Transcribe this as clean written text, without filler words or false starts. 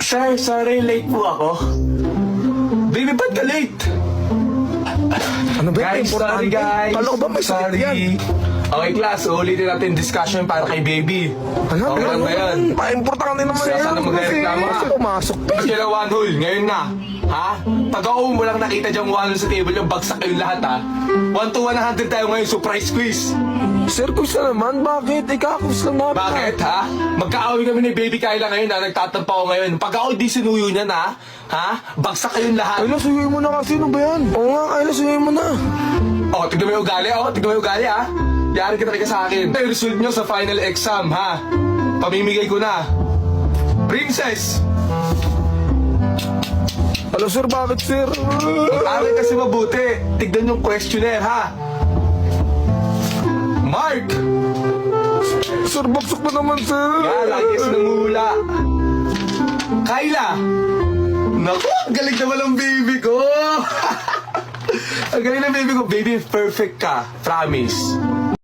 Sir, sorry, late po ako. Baby, ba't ka late? Ano ba Guys, sorry guys. Kala ko ba may sakit yan? Okay, class, ulitin natin discussion para kay baby. Ano? Okay lang ba yan? Pa-importante naman Saan yan. na magreklamo ka? Kasi pumasok. Kila one hole, ngayon na. Ha? Pag-ako mo lang nakita diyang one hole sa table yung bagsak kayong lahat ha. 1 to 100 tayo ngayon, surprise quiz. Sir, quiz na naman. Bakit? Ikakus lang namin. Bakit ha? Magkaaway kami ni Baby Kyla ngayon ha, nagtatampa ko ngayon. Pag ako di sinuyo niyan ha, bagsak kayong lahat. Kayla, suyuin mo na kasi. Ano ba yan? Oo nga, Kayla, suyuin mo na. Oh, tignan mo yung ugali, tignan mo yung ugali ha. Yari ka talaga sa akin. Ito yung result nyo sa final exam ha. Pamimigay ko na. Princess! Ano, sir? Bakit, sir? Akin kasi mabuti. Tignan yung questionnaire ha. Mark! Sir, baksok pa naman, sir. Lagis ng hula. Kyla! Naku, ang galing naman ang baby ko! Ang galing ng baby ko. Baby, perfect ka. Promise.